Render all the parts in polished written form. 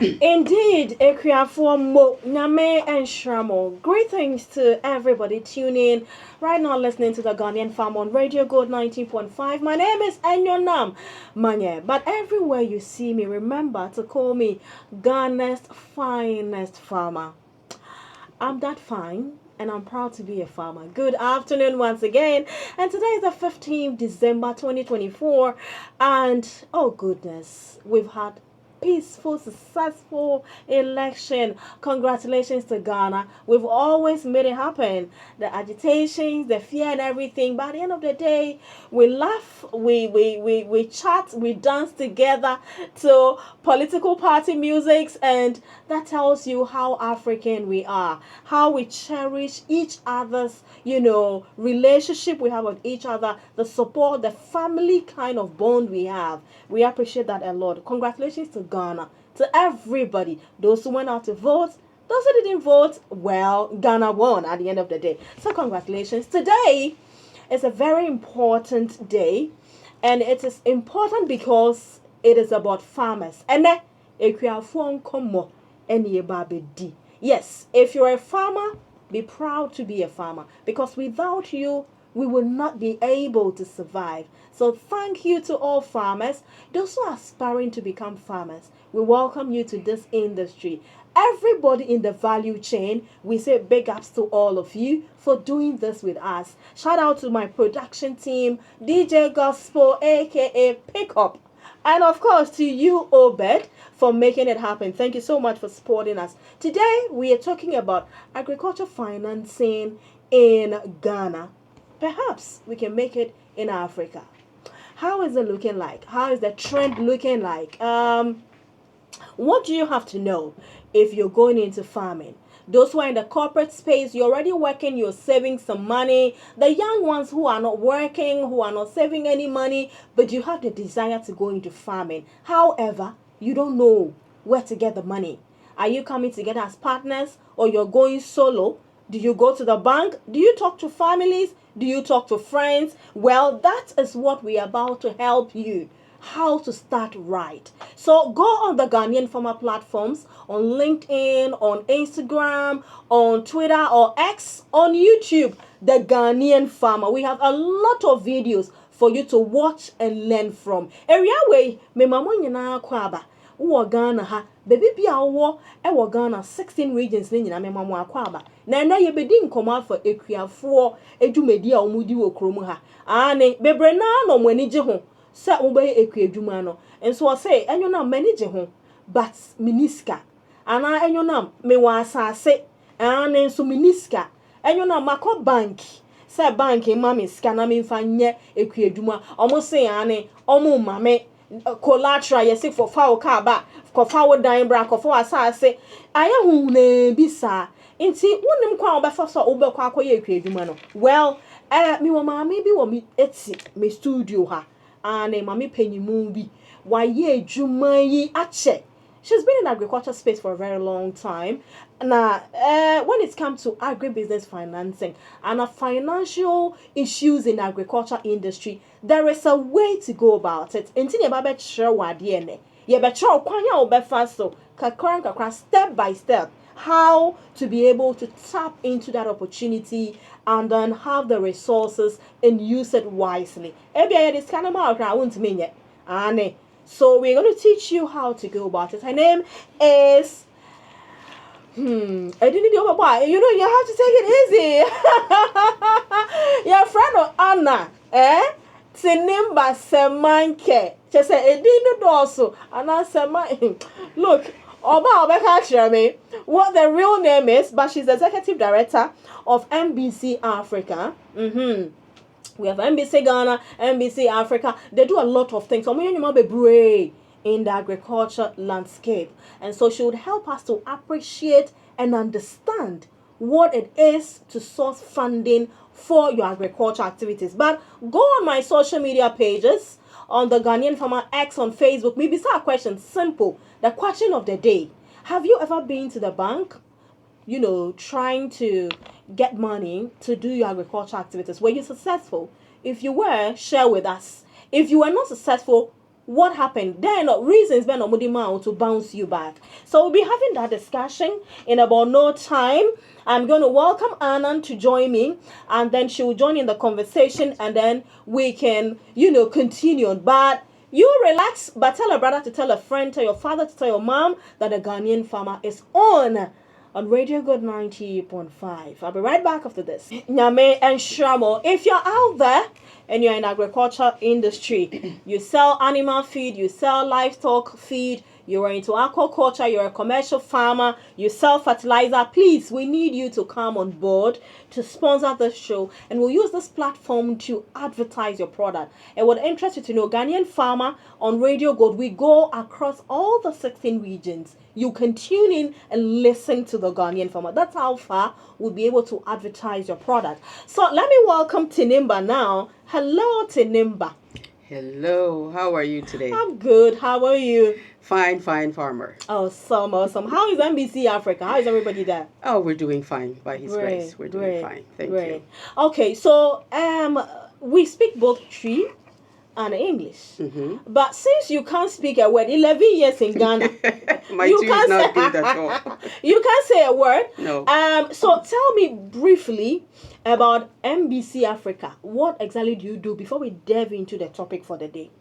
Indeed, Ekriafo Mo Nyame and Shramo. Greetings to everybody tuning right now listening to the Ghanaian Farm on Radio Gold 19.5. My name is Enyo Manye, but everywhere you see me, remember to call me Ghana's finest farmer. I'm that fine and I'm proud to be a farmer. Good afternoon once again. And today is the 15th December 2024. And oh goodness, we've had peaceful, successful election. Congratulations to Ghana. We've always made it happen. The agitations, the fear and everything. But at the end of the day, we laugh, we chat, we dance together to political party musics, and that tells you how African we are, how we cherish each other's, relationship we have with each other, the support, the family kind of bond we have. We appreciate that a lot. Congratulations to Ghana, to everybody, those who went out to vote, those who didn't vote. Well, Ghana won at the end of the day. So congratulations. Today is a very important day, and it is important because it is about farmers. And yes, if you're a farmer, be proud to be a farmer, because without you, we will not be able to survive. So thank you to all farmers, those who are aspiring to become farmers. We welcome you to this industry. Everybody in the value chain, we say big ups to all of you for doing this with us. Shout out to my production team, DJ Gospel, aka Pickup. And of course to you, Obed, for making it happen. Thank you so much for supporting us. Today we are talking about agriculture financing in Ghana. Perhaps we can make it in Africa. How is it looking like? How is the trend looking like? What do you have to know if you're going into farming? Those who are in the corporate space, you're already working, you're saving some money. The young ones who are not working, who are not saving any money, but you have the desire to go into farming. However, you don't know where to get the money. Are you coming together as partners, or you're going solo? Do you go to the bank? Do you talk to families? Do you talk to friends? Well, that is what we are about to help you. How to start right. So go on the Ghanaian farmer platforms, on LinkedIn, on Instagram, on Twitter or X, on YouTube, the Ghanaian farmer. We have a lot of videos for you to watch and learn from. Area way, me mama nyina kwaba. Uwa Ghana ha, baby bia uwo, ewa Ghana 16 regions ni nyina me mama kwaba. Na ye bedi nkoma for ekuafo edwumedi a omudi wo krom ha. Ane bebre na no mwani gye ho. Se ube ekwe adwuma no enso o say enyo na manage ho but miniska ana enyo na me wa asase ana enso miniska enyo na mako bank se bank ma me ska na me mfa nye ekwe adwuma omo say ane omo mame collateral yesi for fa o ka ba ko fa wo dan bra ko fa asase aya hu na bisa nti wonim kwa obefa so obekwa akoye ekwe adwuma no well me wo mame bi wo mi eti me studio ha and mami penyimu bi waye adwuma yi ache. She's been in agriculture space for a very long time. Now, when it comes to agribusiness financing and financial issues in agriculture industry, there is a way to go about it. Inti ne ba be chere wade ne. Ye be chere kwanya obefa so kakra step by step how to be able to tap into that opportunity and then have the resources and use it wisely. So we're going to teach you how to go about it. Her name is I didn't know why. You have to take it easy. Your friend of Anna, Tinimba Semanke. She said, "I didn't know also." And I said, "Look, what the real name is, but she's executive director of NBC Africa. We have NBC Ghana, NBC Africa. They do a lot of things. In the agriculture landscape, and so she would help us to appreciate and understand what it is to source funding for your agriculture activities. But go on my social media pages, on the Ghanaian Farmer X on Facebook. Maybe start a question, simple. The question of the day: have you ever been to the bank, trying to get money to do your agriculture activities? Were you successful? If you were, share with us. If you were not successful, what happened? There are no reasons when to bounce you back. So we'll be having that discussion in about no time. I'm going to welcome Anand to join me, and then she will join in the conversation, and then we can, continue. But you relax, but tell a brother to tell a friend, tell your father to tell your mom that the Ghanaian farmer is on Radio Good 90.5. I'll be right back after this. Nyame and Shramo, if you're out there and you're in agriculture industry, you sell animal feed, you sell livestock feed, you're into aquaculture, you're a commercial farmer, you sell fertilizer, please, we need you to come on board to sponsor this show, and we'll use this platform to advertise your product. It would interest you to know, Ghanaian Farmer on Radio Gold, we go across all the 16 regions. You can tune in and listen to the Ghanaian Farmer. That's how far we'll be able to advertise your product. So let me welcome Tinimba now. Hello, Tinimba. Hello, how are you today? I'm good. How are you? Fine, farmer. Awesome. How is NBC Africa? How is everybody there? Oh, we're doing fine by His grace. We're doing fine. Thank you. Okay, so we speak both Twi and English. Mm-hmm. But since you can't speak a word, 11 years in Ghana, my Twi is not good at all. You can't say a word. No. So tell me briefly about NBC Africa. What exactly do you do before we delve into the topic for the day?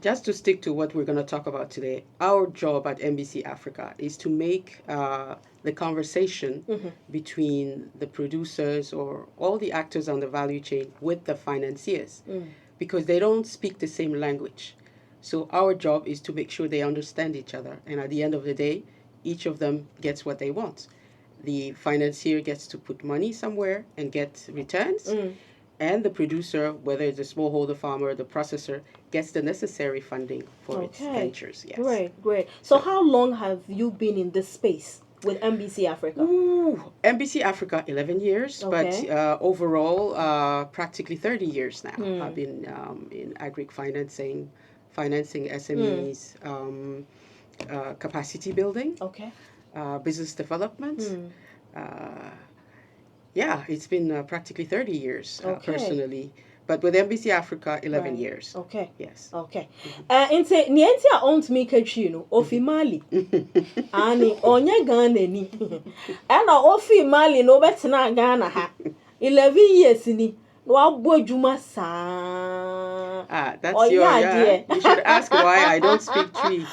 Just to stick to what we're going to talk about today, our job at NBC Africa is to make the conversation between the producers or all the actors on the value chain with the financiers, because they don't speak the same language. So our job is to make sure they understand each other, and at the end of the day, each of them gets what they want. The financier gets to put money somewhere and get returns. And the producer, whether it's a smallholder farmer or the processor, gets the necessary funding for its ventures. Yes. Great. So how long have you been in this space with NBC Africa? NBC Africa, 11 years, but overall, practically 30 years now. I've been in agri-financing, financing SMEs, capacity building, business development. Yeah, it's been practically 30 years personally. But with NBC Africa, 11 years. Okay. Yes. Okay. Inte niente a ont me katwi no ofi Mali. Ani onye Ghana ni. Ana ofi Mali no betena Ghana ha. 11 years ni. Wa bodwuma sa. That's your idea. You should ask why I don't speak Twi.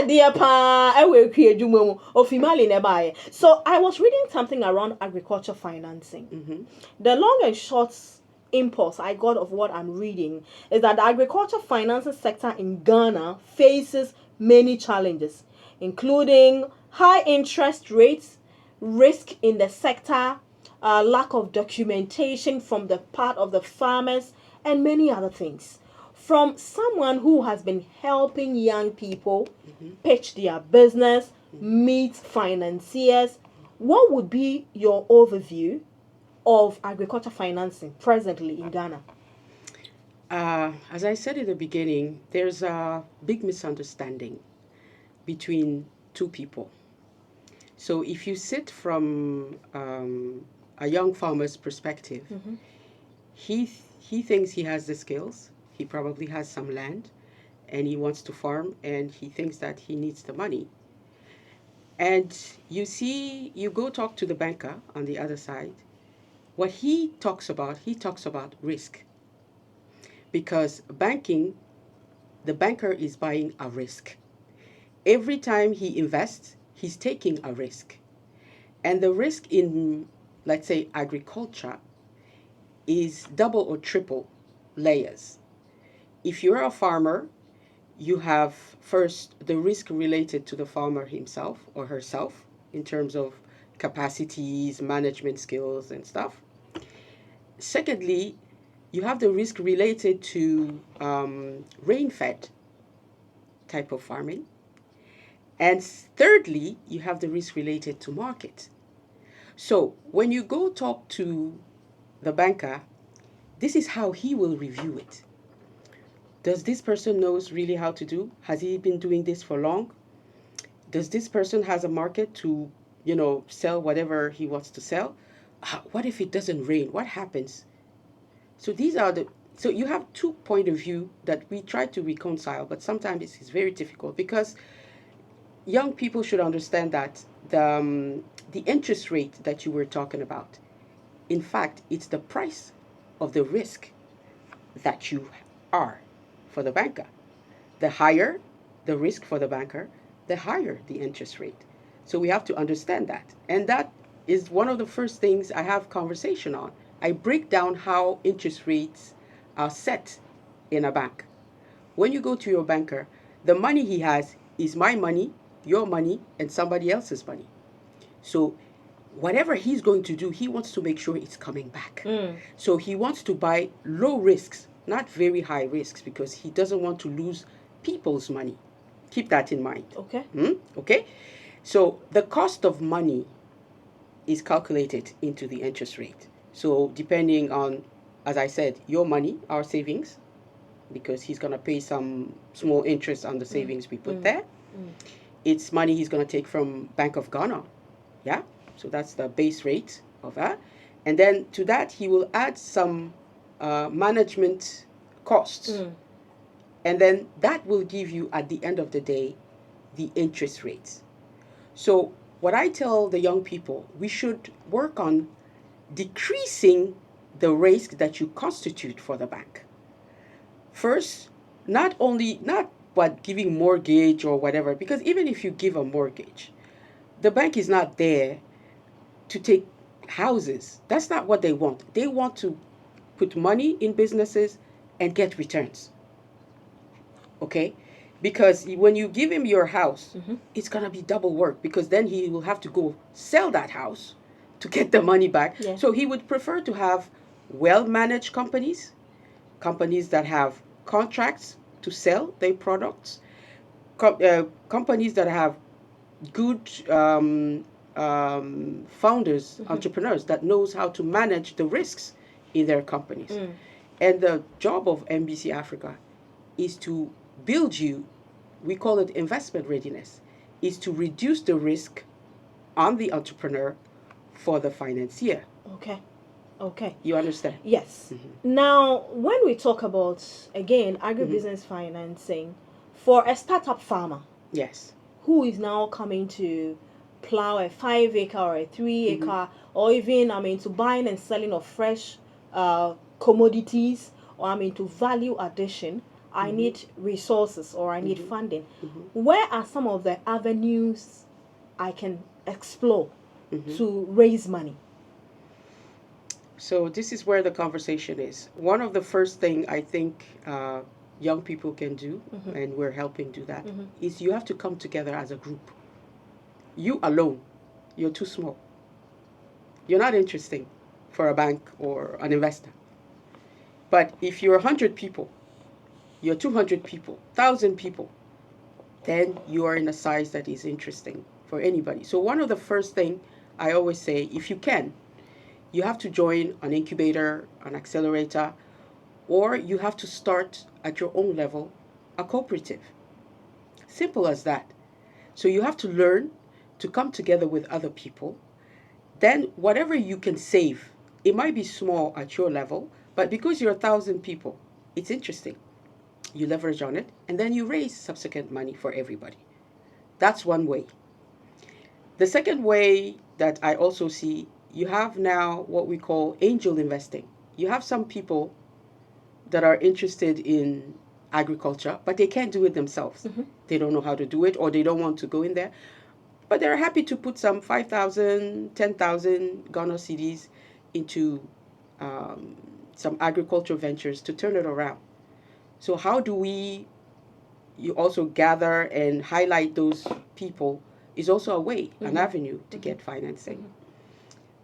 Dear pa, I will create ofi Mali nebaye. So I was reading something around agriculture financing. The long and short impulse I got of what I'm reading is that the agriculture financing sector in Ghana faces many challenges, including high interest rates, risk in the sector, lack of documentation from the part of the farmers, and many other things. From someone who has been helping young people pitch their business, meet financiers, what would be your overview of agriculture financing presently in Ghana? As I said in the beginning, there's a big misunderstanding between two people. So if you sit from a young farmer's perspective, he thinks he has the skills, he probably has some land, and he wants to farm, and he thinks that he needs the money. And you go talk to the banker on the other side. What he talks about risk. Because banking, the banker is buying a risk. Every time he invests, he's taking a risk. And the risk in, let's say, agriculture is double or triple layers. If you're a farmer, you have first the risk related to the farmer himself or herself in terms of capacities, management skills, and stuff. Secondly, you have the risk related to rain-fed type of farming. And thirdly, you have the risk related to market. So when you go talk to the banker, this is how he will review it. Does this person knows really how to do? Has he been doing this for long? Does this person has a market to, sell whatever he wants to sell? What if it doesn't rain? What happens? So these are So you have two point of view that we try to reconcile, but sometimes it's very difficult because young people should understand that the interest rate that you were talking about, in fact, it's the price of the risk that you are for the banker. The higher the risk for the banker, the higher the interest rate. So we have to understand that. And that is one of the first things I have conversation on. I break down how interest rates are set in a bank. When you go to your banker, the money he has is my money, your money, and somebody else's money. So whatever he's going to do, he wants to make sure it's coming back. So he wants to buy low risks, not very high risks, because he doesn't want to lose people's money. Keep that in mind. Okay. Okay? So the cost of money is calculated into the interest rate. So depending on, as I said, your money, our savings, because he's going to pay some small interest on the savings we put there. It's money he's going to take from Bank of Ghana. Yeah? So that's the base rate of that. And then to that, he will add some management costs. And then that will give you, at the end of the day, the interest rates. So what I tell the young people, we should work on decreasing the risk that you constitute for the bank. First, not what giving mortgage or whatever, because even if you give a mortgage, the bank is not there to take houses. That's not what they want. They want to put money in businesses and get returns. Okay? Because when you give him your house, it's going to be double work, because then he will have to go sell that house to get the money back. Yeah. So he would prefer to have well-managed companies, companies that have contracts to sell their products, companies that have good founders, entrepreneurs that knows how to manage the risks in their companies. And the job of MBC Africa is to build you, we call it investment readiness, is to reduce the risk on the entrepreneur for the financier. Okay. Okay. You understand? Yes. Now, when we talk about, again, agribusiness financing for a startup farmer, Yes. who is now coming to plow a 5-acre or a 3-acre, or even, to buying and selling of fresh commodities, or to value addition, I need resources or I need funding. Where are some of the avenues I can explore to raise money? So this is where the conversation is. One of the first thing I think young people can do, and we're helping do that, is you have to come together as a group. You alone, you're too small. You're not interesting for a bank or an investor. But if you're 100 people, you're 200 people, 1,000 people, then you are in a size that is interesting for anybody. So one of the first thing I always say, if you can, you have to join an incubator, an accelerator, or you have to start at your own level a cooperative. Simple as that. So you have to learn to come together with other people. Then whatever you can save, it might be small at your level, but because you're 1,000 people, it's interesting. You leverage on it, and then you raise subsequent money for everybody. That's one way. The second way that I also see, you have now what we call angel investing. You have some people that are interested in agriculture, but they can't do it themselves. They don't know how to do it, or they don't want to go in there. But they're happy to put some 5,000, 10,000 Ghana cedis into some agricultural ventures to turn it around. So how do you also gather and highlight those people is also a way, an avenue to get financing.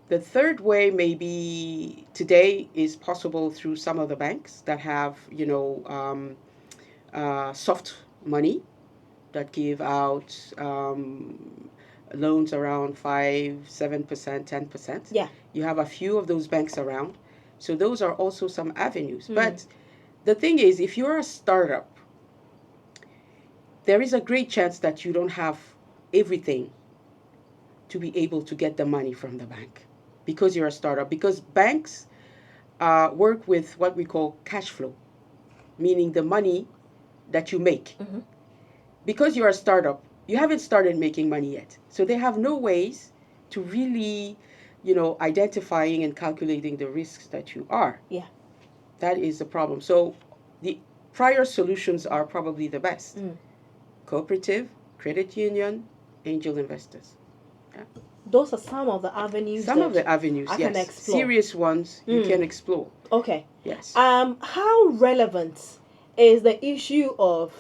The third way maybe today is possible through some of the banks that have, soft money that give out loans around 5%, 7%, 10%. Yeah. You have a few of those banks around. So those are also some avenues. But the thing is, if you're a startup, there is a great chance that you don't have everything to be able to get the money from the bank because you're a startup. Because banks work with what we call cash flow, meaning the money that you make. Mm-hmm. Because you're a startup, you haven't started making money yet. So they have no ways to really, identifying and calculating the risks that you are. Yeah. That is the problem. So the prior solutions are probably the best. Mm. Cooperative, credit union, angel investors. Yeah. Those are some of the avenues Some of that the avenues, I can yes. explore. Serious ones you can explore. Okay. Yes. How relevant is the issue of,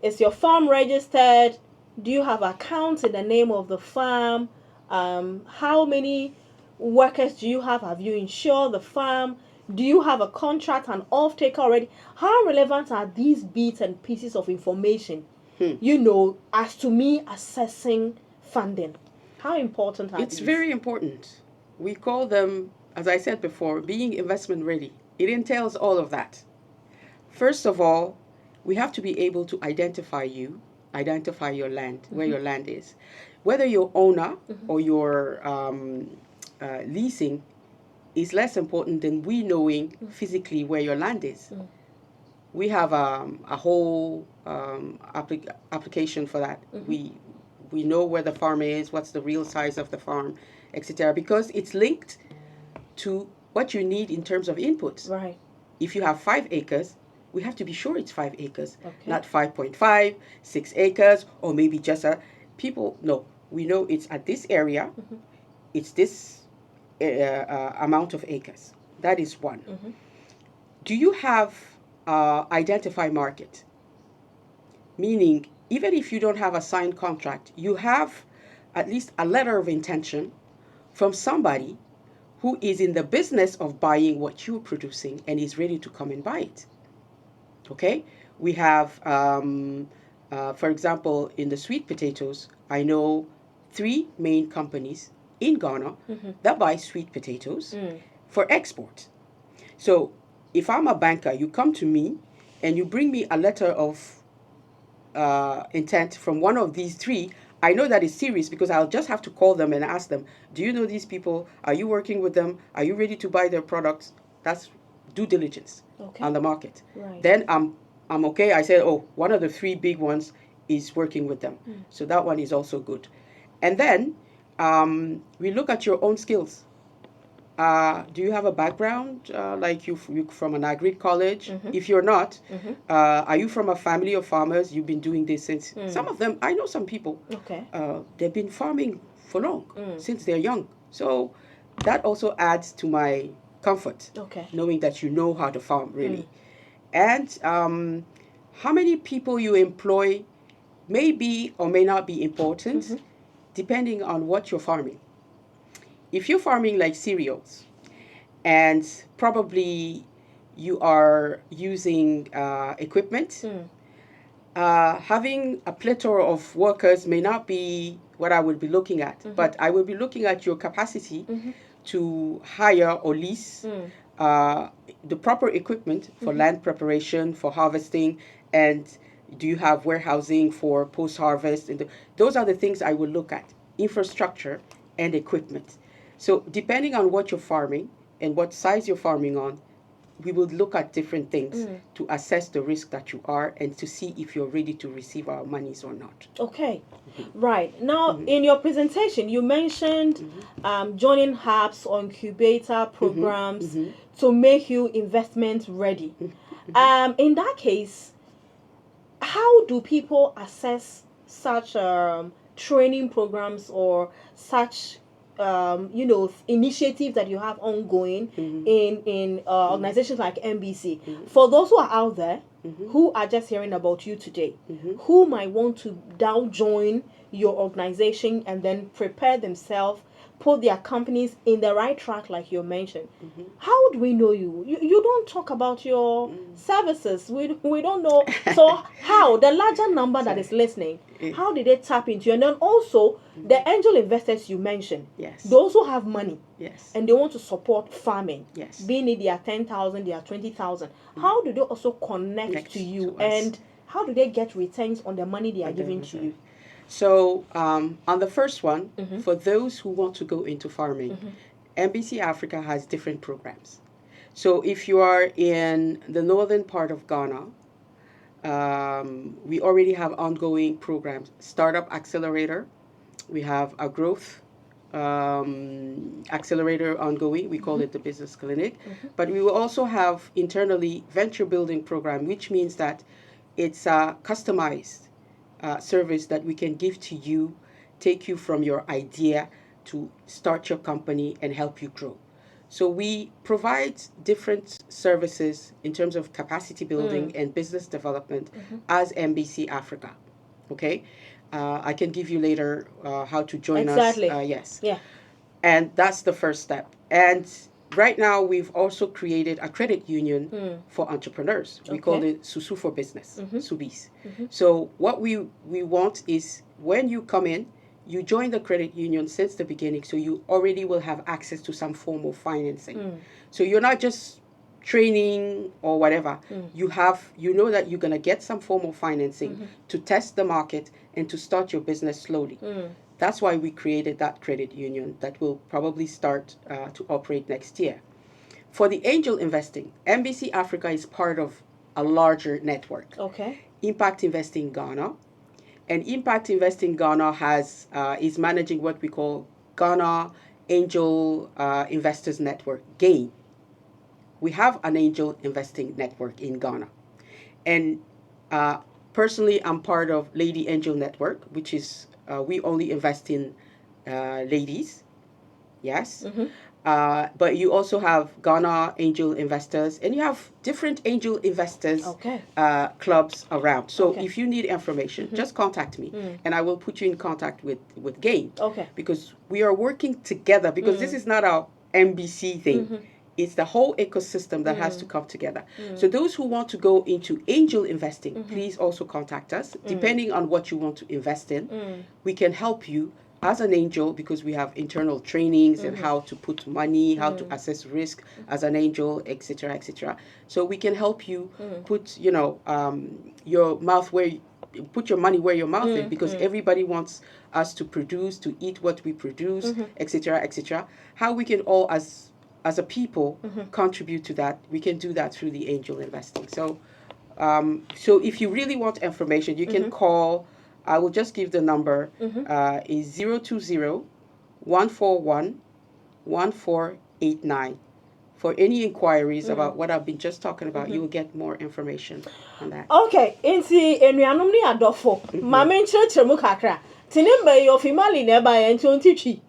is your farm registered? Do you have accounts in the name of the farm? How many workers do you have? Have you insured the farm? Do you have a contract and off-taker already? How relevant are these bits and pieces of information, as to me assessing funding? How important are It's these? very important. We call them, as I said before, being investment ready. It entails all of that. First of all, we have to be able to identify your land, where your land is. Whether you're owner or you're leasing is less important than we knowing physically where your land is. We have a whole application for that. We know where the farm is, what's the real size of the farm, etc. Because it's linked to what you need in terms of inputs. Right. If you have 5 acres, we have to be sure it's 5 acres, Okay. not 5.5, 6 acres, or maybe just people. No, we know it's at this area, it's this amount of acres. That is one. Do you have identify market? Meaning, even if you don't have a signed contract, you have at least a letter of intention from somebody who is in the business of buying what you're producing and is ready to come and buy it. Okay? We have, for example, in the sweet potatoes, I know 3 main companies in Ghana that buy sweet potatoes for export. So if I'm a banker, you come to me and you bring me a letter of intent from one of these 3, I know that it's serious because I'll just have to call them and ask them, do you know these people? Are you working with them? Are you ready to buy their products? That's due diligence on the market. Right. Then I'm okay. I said, oh, one of the 3 big ones is working with them. So that one is also good. And then we look at your own skills. Do you have a background like you from an agri college? If you're not, are you from a family of farmers? You've been doing this since. Some of them, I know some people. Okay. They've been farming for long, since they're young. So that also adds to my comfort. Okay. Knowing that you know how to farm really, and how many people you employ may be or may not be important, depending on what you're farming. If you're farming like cereals, and probably you are using equipment, having a plethora of workers may not be what I would be looking at, but I will be looking at your capacity to hire or lease the proper equipment for land preparation, for harvesting, and do you have warehousing for post-harvest? And those are the things I will look at, infrastructure and equipment. So depending on what you're farming and what size you're farming on, we will look at different things to assess the risk that you are and to see if you're ready to receive our monies or not. Okay. Right. Now, in your presentation, you mentioned joining hubs or incubator programs to make you investment ready. In that case, how do people assess such training programs or such initiatives that you have ongoing in organizations like NBC? For those who are out there who are just hearing about you today, who might want to now join your organization and then prepare themselves, put their companies in the right track like you mentioned, how do we know you? You don't talk about your services. We don't know. So how the larger number that is listening, how did they tap into you? And then also the angel investors you mentioned, Yes. those who have money, Yes. and they want to support farming, Yes. being it they are 10,000, they are 20,000. How do they also connect to you, to us. and how do they get returns on the money they are giving to you? So on the first one, for those who want to go into farming, NBC Africa has different programs. So if you are in the northern part of Ghana, we already have ongoing programs. Startup Accelerator, we have a growth accelerator ongoing. We call it the Business Clinic. But we will also have internally venture building program, which means that it's a customized service that we can give to you, take you from your idea to start your company and help you grow. So we provide different services in terms of capacity building and business development as MBC Africa. Okay, I can give you later how to join us. Yes. Yeah. And that's the first step. And right now we've also created a credit union for entrepreneurs. We call it Susu for Business, Subis. So what we want is when you come in, you join the credit union since the beginning, so you already will have access to some form of financing. So you're not just training or whatever. You know that you're going to get some form of financing to test the market and to start your business slowly. That's why we created that credit union that will probably start to operate next year. For the angel investing, MBC Africa is part of a larger network. Okay. Impact Investing Ghana. And Impact Investing Ghana is managing what we call Ghana Angel Investors Network, GAIN. We have an angel investing network in Ghana. And personally, I'm part of Lady Angel Network, which is we only invest in ladies. Yes. But you also have Ghana Angel Investors, and you have different angel investors clubs around. So if you need information, just contact me, and I will put you in contact with GAIN. Okay. Because we are working together, because this is not our MBC thing. It's the whole ecosystem that has to come together. So those who want to go into angel investing, please also contact us. Depending on what you want to invest in, we can help you as an angel, because we have internal trainings and how to put money, how to assess risk as an angel, etc., etc. So we can help you put, your mouth where, put your money where your mouth is, because everybody wants us to produce, to eat what we produce, etc., etc. How we can all, as a people, contribute to that, we can do that through the angel investing. So, so if you really want information, you can call. I will just give the number. Is 020-141-1489. For any inquiries about what I've been just talking about, you will get more information on that. Okay, inti enuanom ni adofo. Mama nkyerɛkyerɛ mu kakra. Tinimbe yo family na ba ye ntontitwi.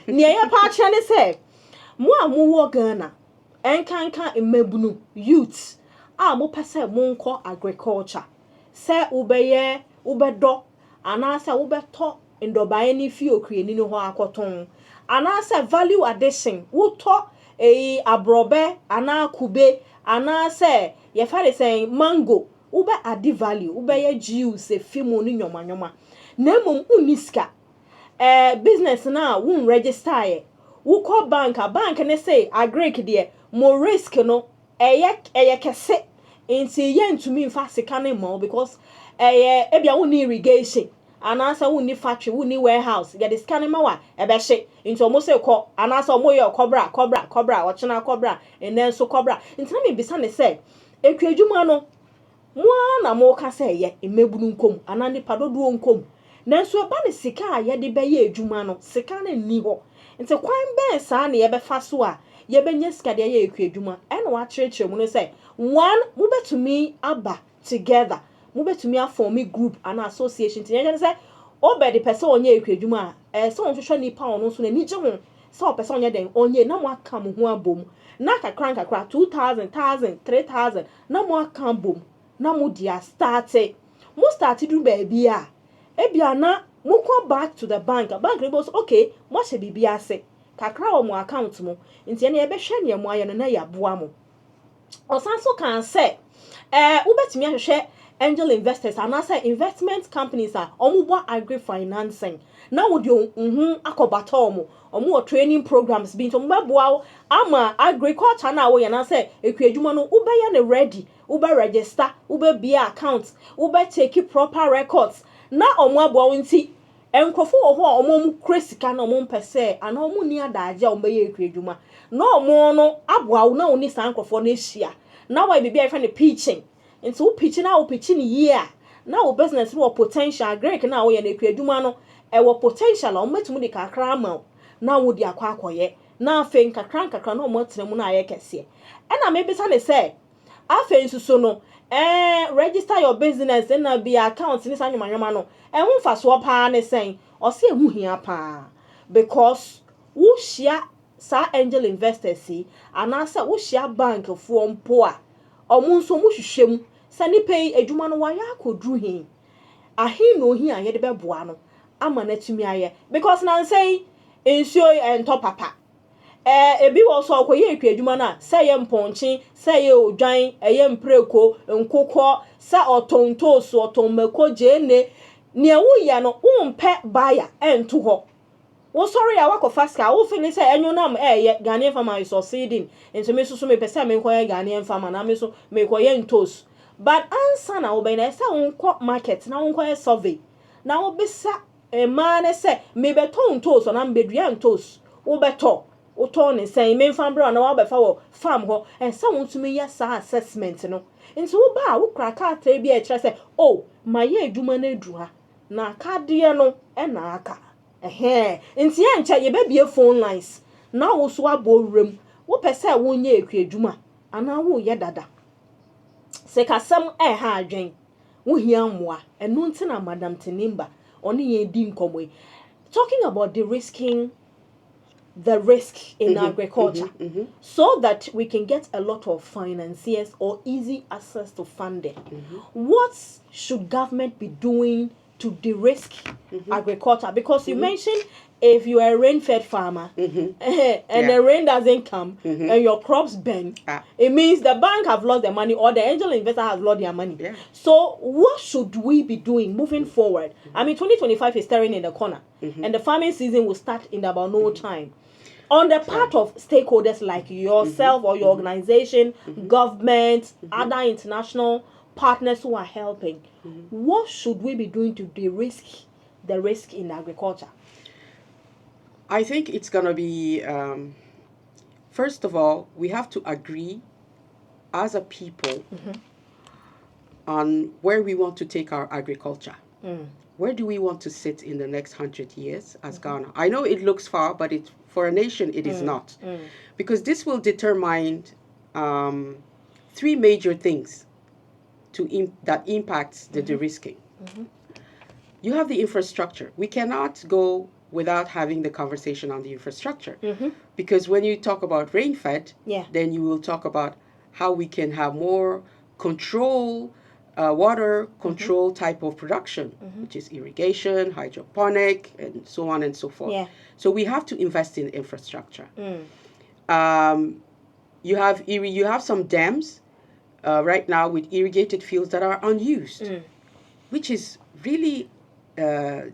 Nia ya pa kye ne se, mo a mo wo Ghana, enkanka mmabunu youth a mo pese mo nko agriculture. Se ubeye, ubedo anasa ubeto ndobaye ni fi okrieni no ho akoton. Anasa value addition, wuto abrobe ana kube anasa ye fare say mango ube adi value ube ye juice e fi mu ni nyoma na mum uniska business na won register ye wo call bank ne say agric de mo risk no eye kese nti ye ntumi mfa sika ne mo because ebia won irrigation anasa won ni factory won ni warehouse ye the scan ma wa ebe hye nti omo say ko anasa omo ye cobra ochena cobra enen so cobra nti na me bisa ne say ekwadwuma no mo na mo ka say ye emebunu nkom anani padodo nkom nanso eba ne sika ye de be ye adwuma no sika na ni ho nti kwan ben sa na ye be fa so a ye benya sika de ye ekwadwuma ene wa kyerɛkyerɛ mu no say one mo betumi aba together mo betumi form a group an association ti ye say obe the person onye ekwadwuma so onhwehwɛ nipa ono so na ni gye ho so person onye den onye na mo aka mo ho abom na kakra 2000 3000 na mo aka bom na mo dia start do baby a ebia na mo go back to the bank they go okay mo hye bibi ase kakra o mo account mo nti na ye be hwe ne mo aye no na ya boa mo osan so kan say ubetimi ahwehwe angel investors and also investment companies are omubo agri financing na wo de akobata omo training programs bi nto mbeboa ama agriculture na wo ye na say ekwadwuma no ubeye ne ready ube register ube be account ube take proper records na omo abo nti Enkrofo wo ho a omo kura sika na omo mpɛ sɛ ana omo ni adagye a omo bɛyɛ ekredwuma na omo no aboa wo na oni san nkrofo na ehia na wa bibia ifa ne pitching nti wo pitching na wo pitching year na wo business no potential great na wo yɛ na ekredwuma no e wo potential a omo metum de kakra ama na wo di akwakoye na afen kakra na omo tena mu na ayɛ kɛse ɛna me bisa ne sɛ afen suso no register your business na be account ni sa nwumanwuma no ehun fa so pa ne sen o se ehun hia pa because wo hia sa angel investors si anasa wo hia bank fo mpo a omo nso mo hwehwem sa ni pay adwuma no wa ya akodru hin ahin no hin a ye de beboa no ama na tumi aye because na say ensuo ento papa ebi wo so akoye ekwadwuma na say ye mponche say ye odwan eye mpreko nkokọ sa otonto so otonmako jene ne wo ya no wo mpe buyer ento ho wo sorry ya wakofa ska wo fini say enyo nam ye Ghanaian farmer is succeeding nso me so me pese me nkoye Ghanaian farmer na me so me koye ntos but answer na wo be na say unko market na unko survey na wo bisa man say me beton ntos na mbedua ntos wo beto uto ne say me farm bro na wa be fa wo farm ho and some to me yes assessment no nti wo ba wo kraka atra bi e kire say oh my ye adwuma na adua na akade no e na aka nti ye nche ye be bie phone lines na wo so abowrem wo pese wo nya ekwadwuma ana wo ye dada se kasam ha adwen wo hia mmoa eno nti na madam Tenimba oni ye di nkomwe talking about the risk in agriculture so that we can get a lot of financiers or easy access to funding. What should government be doing to de-risk agriculture? Because you mentioned if you are a rain-fed farmer and the rain doesn't come and your crops burn, it means the bank have lost their money or the angel investor has lost their money. So what should we be doing moving forward? I mean, 2025 is staring in the corner and the farming season will start in about no time. On the part of stakeholders like yourself or your organization, government, other international partners who are helping, what should we be doing to de-risk the risk in agriculture? I think it's going to be, first of all, we have to agree as a people on where we want to take our agriculture. Where do we want to sit in the next 100 years as Ghana? I know it looks far, but for a nation, it is not. Because this will determine three major things that impacts the de-risking. You have the infrastructure. We cannot go without having the conversation on the infrastructure. Because when you talk about rain-fed, then you will talk about how we can have more control, water control type of production, which is irrigation, hydroponic, and so on and so forth. So we have to invest in infrastructure. You have some dams right now with irrigated fields that are unused, which is really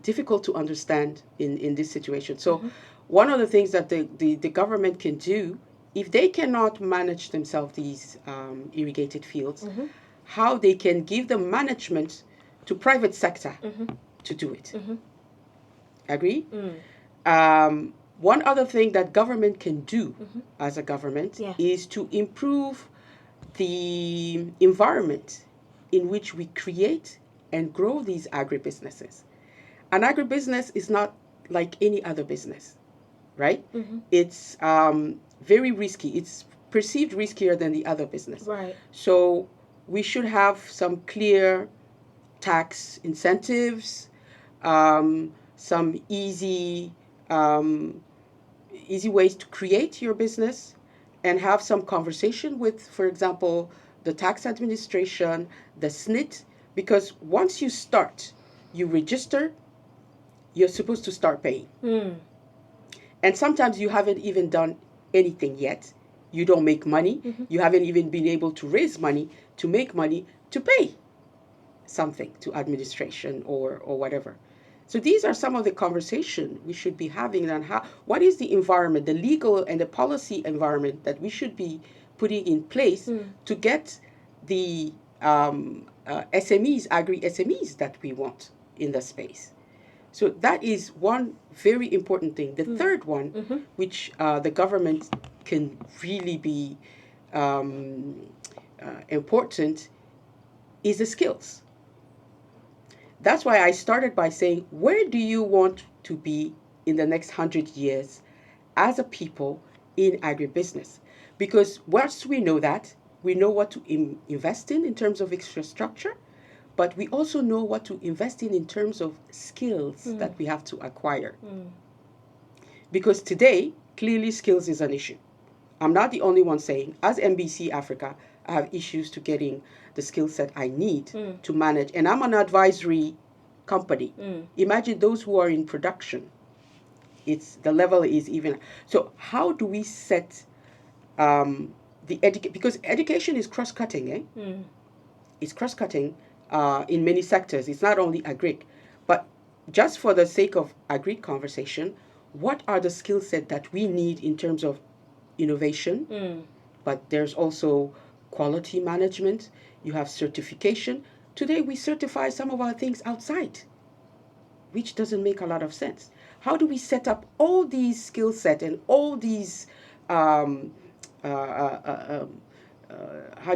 difficult to understand in this situation. So one of the things that the government can do, if they cannot manage themselves these irrigated fields, how they can give the management to private sector to do it. Agree? One other thing that government can do as a government is to improve the environment in which we create and grow these agribusinesses. An agribusiness is not like any other business, right? It's very risky. It's perceived riskier than the other business. Right. So we should have some clear tax incentives, some easy ways to create your business, and have some conversation with, for example, the tax administration, the SNIT, because once you start, you register, you're supposed to start paying. And sometimes you haven't even done anything yet. You don't make money. You haven't even been able to raise money, to make money, to pay something to administration or whatever. So these are some of the conversation we should be having on what is the environment, the legal and the policy environment that we should be putting in place to get the SMEs, agri-SMEs that we want in the space. So that is one very important thing. The third one, which the government can really be important, is the skills. That's why I started by saying, where do you want to be in the next 100 years as a people in agribusiness? Because once we know that, we know what to invest in terms of infrastructure, but we also know what to invest in terms of skills that we have to acquire. Because today, clearly skills is an issue. I'm not the only one saying, as MBC Africa, I have issues to getting the skill set I need to manage. And I'm an advisory company. Imagine those who are in production. The level is even. So how do we set the education? Because education is cross-cutting, It's cross-cutting in many sectors. It's not only agri. But just for the sake of agri conversation, what are the skill set that we need in terms of innovation? But there's also quality management. You have certification. Today we certify some of our things outside, which doesn't make a lot of sense. How do we set up all these skill set and all these, how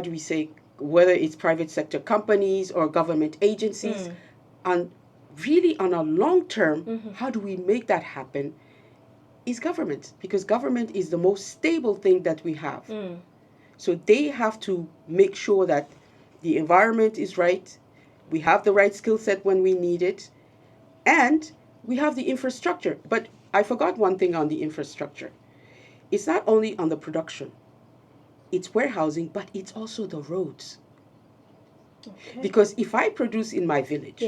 do we say, whether it's private sector companies or government agencies, and really on a long term, how do we make that happen? Is government, because government is the most stable thing that we have. So they have to make sure that the environment is right, we have the right skill set when we need it, and we have the infrastructure. But I forgot one thing on the infrastructure. It's not only on the production, it's warehousing, but it's also the roads. Okay. Because if I produce in my village,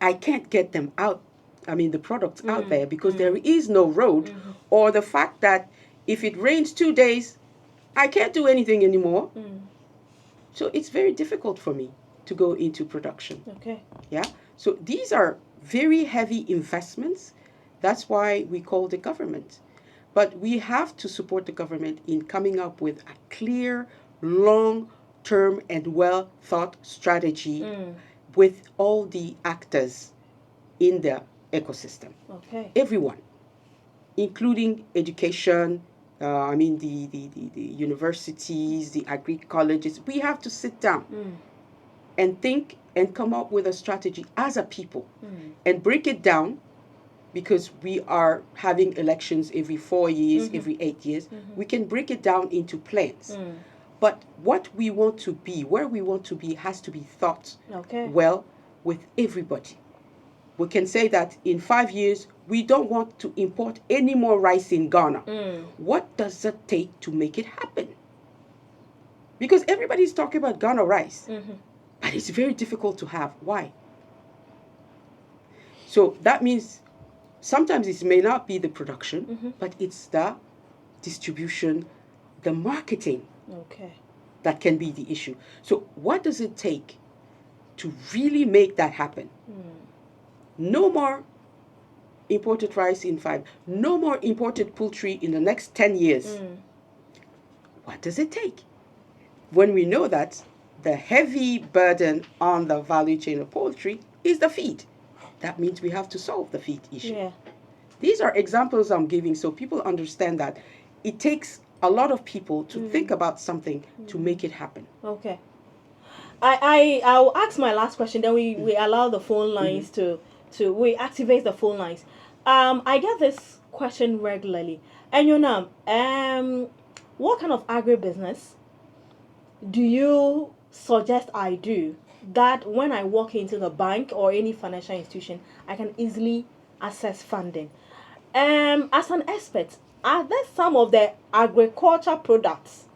I can't get them out, the products out there, because there is no road, or the fact that if it rains 2 days, I can't do anything anymore. So it's very difficult for me to go into production. Okay. Yeah. So these are very heavy investments. That's why we call the government. But we have to support the government in coming up with a clear, long-term and well-thought strategy with all the actors in the ecosystem. Okay. Everyone, including education, the universities, the agri colleges. We have to sit down and think and come up with a strategy as a people and break it down, because we are having elections every 4 years, every 8 years. We can break it down into plans. But what we want to be, where we want to be, has to be thought well with everybody. We can say that in 5 years, we don't want to import any more rice in Ghana. What does it take to make it happen? Because everybody's talking about Ghana rice, but it's very difficult to have. Why? So that means sometimes it may not be the production, but it's the distribution, the marketing that can be the issue. So what does it take to really make that happen? No more imported rice in 5. No more imported poultry in the next 10 years. What does it take? When we know that the heavy burden on the value chain of poultry is the feed, that means we have to solve the feed issue. These are examples I'm giving so people understand that it takes a lot of people to think about something to make it happen. Okay. I'll ask my last question, then we allow the phone lines we activate the phone lines. I get this question regularly. And what kind of agribusiness do you suggest I do that when I walk into the bank or any financial institution, I can easily access funding? As an expert, are there some of the agriculture products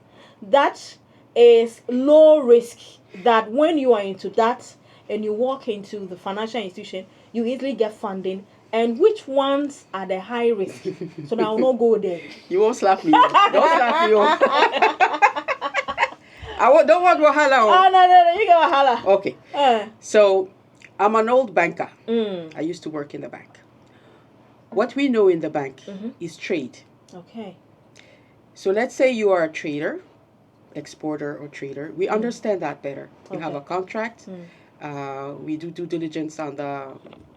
that is low risk, that when you are into that and you walk into the financial institution, you easily get funding, and which ones are the high risk? So now I will not go there. You won't slap me. Don't slap me. Don't want wahala. No, you got wahala. Okay. So I'm an old banker. I used to work in the bank. What we know in the bank is trade. Okay. So let's say you are a trader, exporter or trader. We understand that better. You have a contract. We do due diligence on the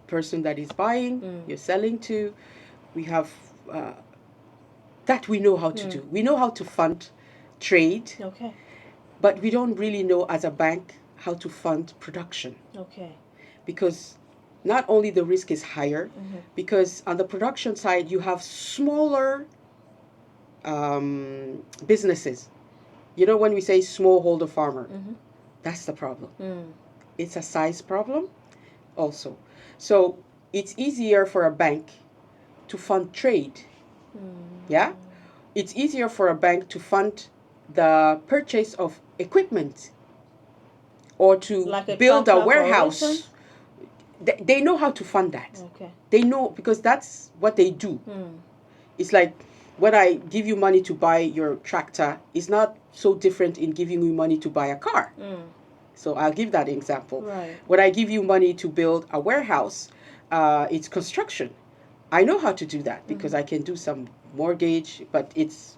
person that is buying, you're selling to. We have that we know how to do. We know how to fund trade, Okay. but we don't really know as a bank how to fund production. Okay. Because not only the risk is higher, because on the production side you have smaller businesses. You know, when we say smallholder farmer, that's the problem. It's a size problem also. So it's easier for a bank to fund trade. Yeah? It's easier for a bank to fund the purchase of equipment or to Like build a tractor, for warehouse. instance? They know how to fund that. Okay. They know, because that's what they do. It's like when I give you money to buy your tractor, it's not so different in giving you money to buy a car. So I'll give that example. Right. When I give you money to build a warehouse, it's construction. I know how to do that because I can do some mortgage, but it's...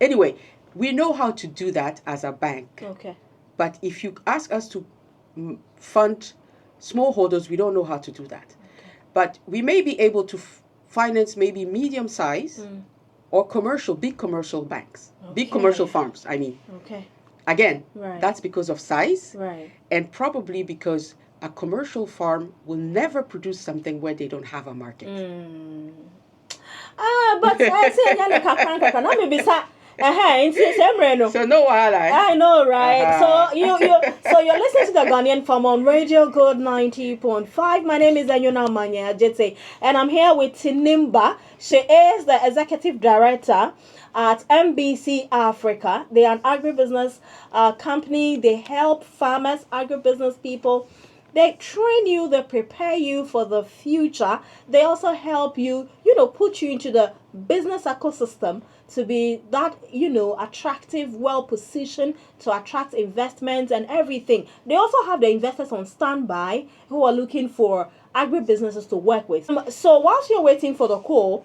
Anyway, we know how to do that as a bank. Okay. But if you ask us to fund smallholders, we don't know how to do that. Okay. But we may be able to finance maybe medium size or big commercial banks, big commercial farms, I mean. Okay. Again, Right. that's because of size, Right. and probably because a commercial farm will never produce something where they don't have a market. But I say na me bisa So no wahala. I know, right? So you're listening to the Ghanaian Farm on Radio Good 90.5. My name is Anyona Manya Ajete, and I'm here with Tinimba. She is the executive director at MBC Africa. They are an agribusiness company. They help farmers, agribusiness people. They train you, they prepare you for the future. They also help you, put you into the business ecosystem to be that, attractive, well positioned to attract investments and everything. They also have the investors on standby who are looking for agribusinesses to work with. So whilst you're waiting for the call,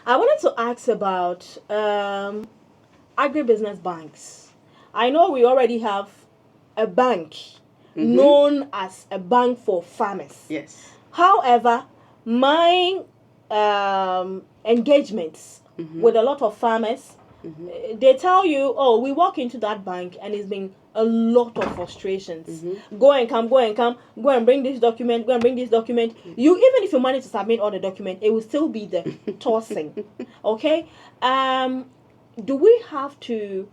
I wanted to ask about agribusiness banks. I know we already have a bank known as a bank for farmers. Yes. However, my engagements with a lot of farmers, they tell you, oh, we walk into that bank and it's been a lot of frustrations. Go and come, go and bring this document, You, even if you manage to submit all the document, it will still be the tossing. Okay? Do we have to,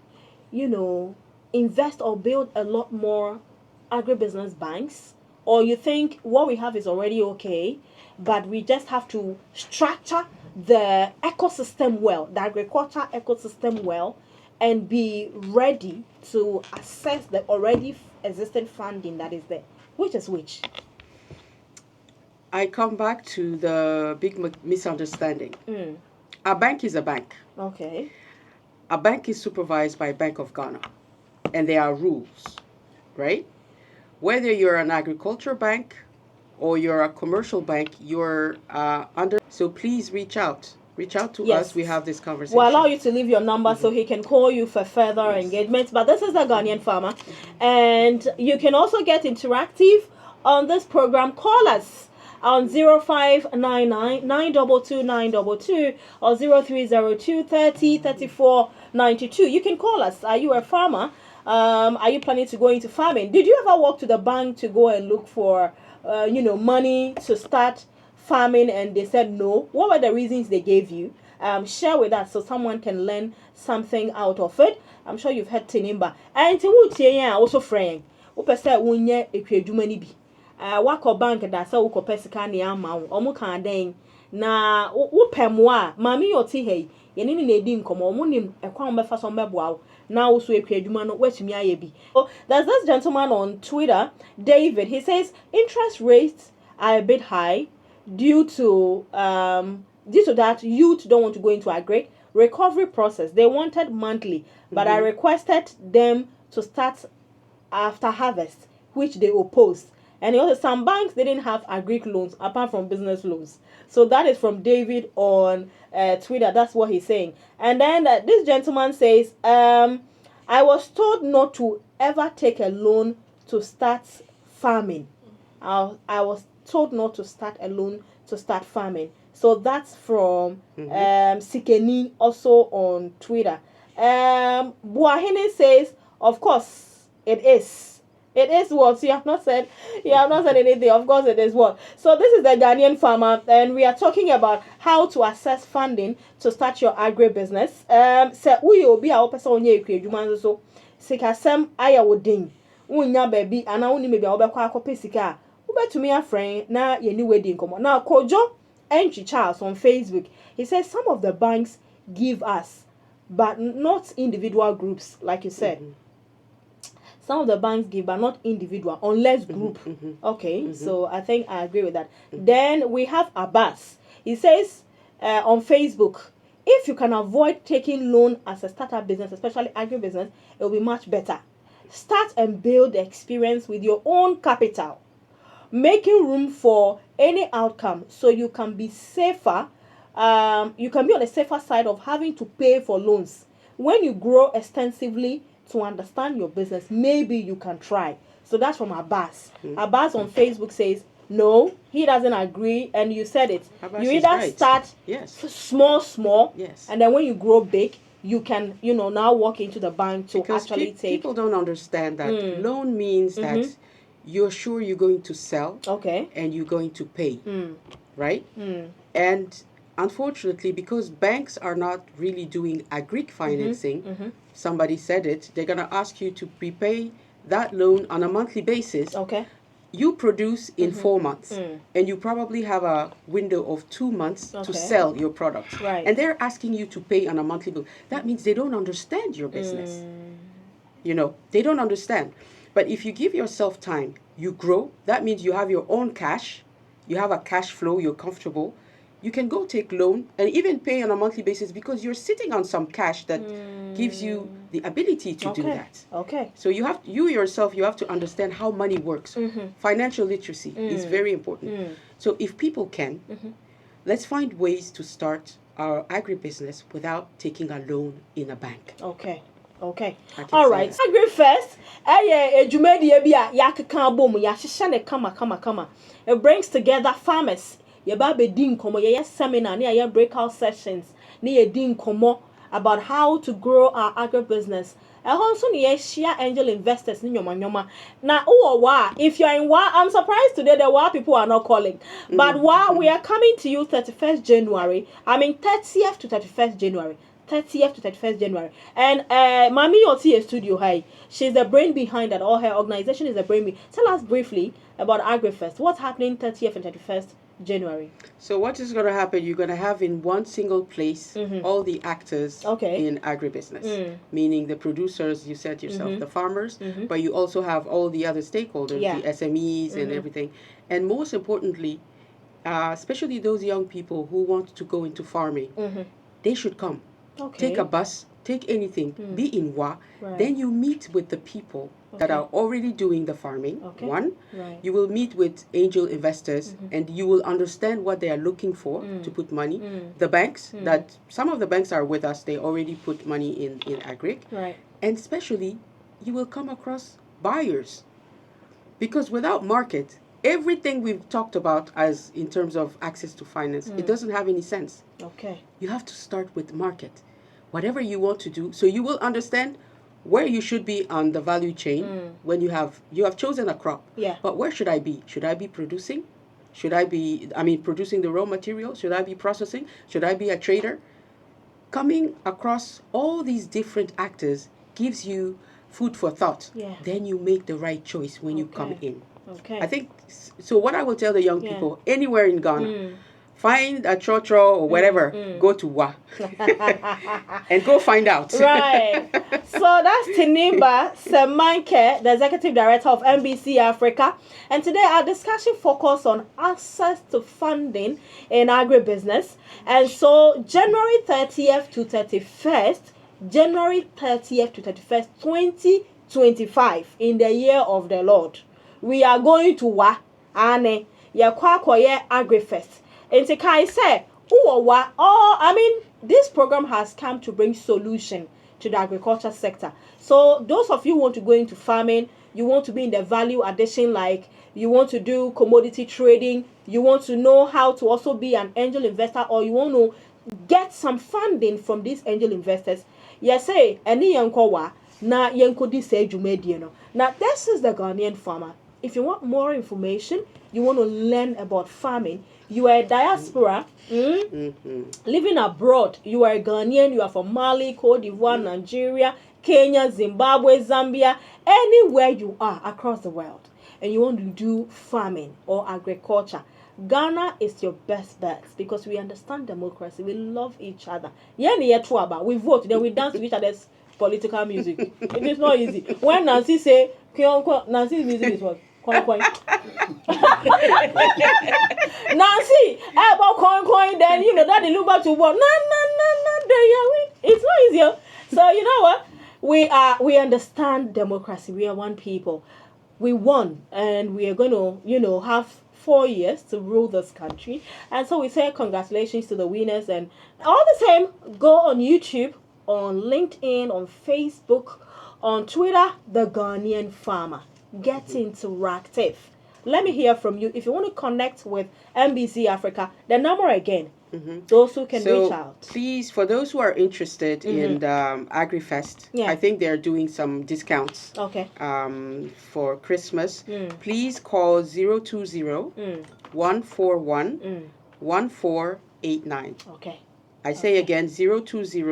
invest or build a lot more agribusiness banks, or you think what we have is already okay, but we just have to structure the ecosystem well, the agriculture ecosystem well, and be ready to assess the already existing funding that is there? Which is which? I come back to the big misunderstanding. A bank is a bank. Okay. A bank is supervised by Bank of Ghana, and there are rules, right? Whether you're an agriculture bank or you're a commercial bank, you're under. So please reach out. Reach out to us. We have this conversation. We'll allow you to leave your number so he can call you for further engagements. But this is the Ghanaian Farmer. And you can also get interactive on this program. Call us on 0599 922 922 or 0302 30 34 92. You can call us. Are you a farmer? Are you planning to go into farming? Did you ever walk to the bank to go and look for, money to start farming and they said no? What were the reasons they gave you? Share with us so someone can learn something out of it. I'm sure you've heard Tinimba. And also friend. Upese wunye ekreduma ni bi. Wako bank da sa uko pesika ni ama wo. Omo kan den na wopem a mami oti hei. Yeni ni edi nkomo omo nim ekwan befa so meboa wo. Now also no wetumi aye bi. So there's this gentleman on Twitter, David. He says interest rates are a bit high due to that youth don't want to go into a great recovery process. They wanted monthly, but I requested them to start after harvest, which they opposed. And also some banks didn't have agri loans apart from business loans. So that is from David on Twitter. That's what he's saying. And then this gentleman says, I was told not to ever take a loan to start farming. I was told not to start a loan to start farming. So that's from Sikeni, also on Twitter. Buahini says, of course, it is. It is what you have not said. You have not said anything. Of course, it is what. So this is the Ghanaian farmer, and we are talking about how to access funding to start your agribusiness. So we will be our person onye ekwe so sikasem aya wodin. Unya baby ana uni maybe obekwa akopɛ sika. Ubetumi afrɛn na yeni wedding komo. Now Kojo Entry Charles on Facebook, he says some of the banks give us, but not individual groups, like you said. Some of the banks give, but not individual, unless group. Okay, so I think I agree with that. Then we have Abbas. He says on Facebook, if you can avoid taking loan as a startup business, especially agribusiness, it will be much better. Start and build the experience with your own capital, making room for any outcome so you can be safer. You can be on the safer side of having to pay for loans. When you grow extensively to understand your business, maybe you can try. So that's from Abbas. Abbas on Facebook says, no, he doesn't agree, and you said it. Abbas you either start small, and then when you grow big, you can, now walk into the bank to because actually take. People don't understand that loan means that you're sure you're going to sell, and you're going to pay, right? And unfortunately, because banks are not really doing agri financing, somebody said it, they're going to ask you to prepay that loan on a monthly basis. You produce in 4 months, and you probably have a window of 2 months to sell your product. And they're asking you to pay on a monthly bill. That means they don't understand your business. They don't understand. But if you give yourself time, you grow. That means you have your own cash. You have a cash flow. You're comfortable. You can go take loan and even pay on a monthly basis because you're sitting on some cash that gives you the ability to do that. So you yourself have to understand how money works. Financial literacy is very important. So if people can, let's find ways to start our agribusiness without taking a loan in a bank. All right. Agri first. It brings together farmers. Ye din komo ye seminar, ye breakout sessions, ye din komo about how to grow our agribusiness. Also ye share angel investors ni nyoma. Now if you're in I'm surprised today that people are not calling. But we are coming to you 31st January. 30th to 31st January. 30th to 31st January. And Mami Oti studio high. She's the brain behind that. All her organization is the brain. Tell us briefly about AgriFest. What's happening 30th and 31st January? So what is going to happen? You're going to have in one single place all the actors in agribusiness, meaning the producers, you said yourself, the farmers, but you also have all the other stakeholders, the SMEs and everything. And most importantly, especially those young people who want to go into farming, they should come. Take a bus, take anything, be in WA. Then you meet with the people that are already doing the farming. One, you will meet with angel investors and you will understand what they are looking for to put money. The banks, that some of the banks are with us, they already put money in agri. And especially, you will come across buyers. Because without market, everything we've talked about as in terms of access to finance, it doesn't have any sense. You have to start with market. Whatever you want to do, so you will understand where you should be on the value chain when you have chosen a crop. But where should I be? Should I be producing? Should I be, producing the raw material? Should I be processing? Should I be a trader? Coming across all these different actors gives you food for thought. Then you make the right choice when you come in. I think, so what I will tell the young people, anywhere in Ghana, find a chotro or whatever, go to WA and go find out. So that's Tinimba Semanke, the Executive Director of NBC Africa. And today our discussion focused on access to funding in agribusiness. And so January 30th to 31st, 2025, in the year of the Lord, we are going to WA and AgriFest. And I say, this program has come to bring solution to the agriculture sector. So those of you who want to go into farming, you want to be in the value addition, like you want to do commodity trading, you want to know how to also be an angel investor, or you want to get some funding from these angel investors, say any yankowa na yankodi say jumedie no. Now this is the Ghanaian farmer. If you want more information, you want to learn about farming, you are a diaspora, living abroad, you are a Ghanaian, you are from Mali, Cote d'Ivoire, Nigeria, Kenya, Zimbabwe, Zambia, anywhere you are across the world, and you want to do farming or agriculture, Ghana is your best bet because we understand democracy. We love each other. We vote, then we dance to each other's political music. It is not easy. When Nancy say, Nancy's music is what? Nancy, about coin, then that the look back to what? No, it's not easier. So you know what? We understand democracy. We are one people. We won, and we are going to, have 4 years to rule this country. And so we say congratulations to the winners. And all the same, go on YouTube, on LinkedIn, on Facebook, on Twitter, the Ghanaian Farmer. Get interactive. Let me hear from you. If you want to connect with NBC Africa, the number again, those who can reach out. Please, for those who are interested in AgriFest, I think they're doing some discounts. Okay. For Christmas. Please call 020 141 1489. Okay. I say again 020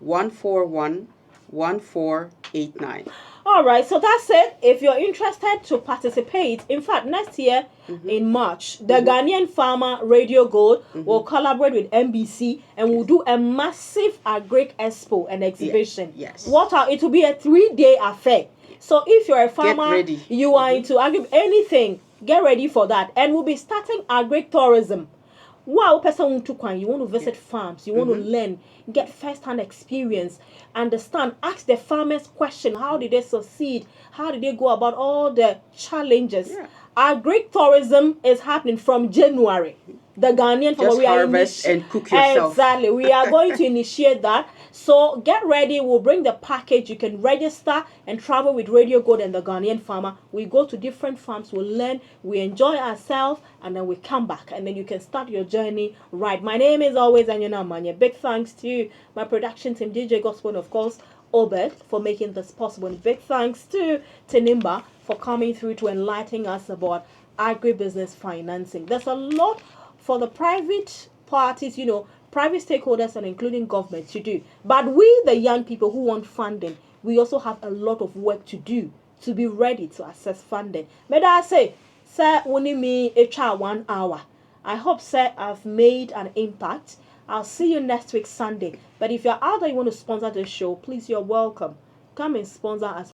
141 1489. All right, so that's it. If you're interested to participate, in fact, next year in March, the Ghanaian Farmer Radio Gold will collaborate with NBC and we'll do a massive Agric Expo and exhibition. Yes. It will be a 3-day affair. So if you're a farmer, you are into anything, get ready for that. And we'll be starting Agric tourism. Wow, person you want to visit farms, you want to learn, get first-hand experience, understand, ask the farmers question, how did they succeed, how did they go about all the challenges. Agric tourism is happening from January. The Ghanaian farmer, just harvest and cook yourself. Exactly, we are going to initiate that. So get ready, we'll bring the package. You can register and travel with Radio Gold and the Ghanaian Farmer. We go to different farms, we'll learn, we enjoy ourselves, and then we come back. And then you can start your journey right. My name is always Anyona Manya. Big thanks to my production team, DJ Gospel, and of course, Obed, for making this possible. And big thanks to Tenimba for coming through to enlighten us about agribusiness financing. There's a lot for the private parties, private stakeholders and including government to do. But we, the young people who want funding, we also have a lot of work to do to be ready to access funding. May I say, sir, only me a 1 hour. I hope, sir, I've made an impact. I'll see you next week, Sunday. But if you're out there, you want to sponsor this show, please, you're welcome. Come and sponsor us.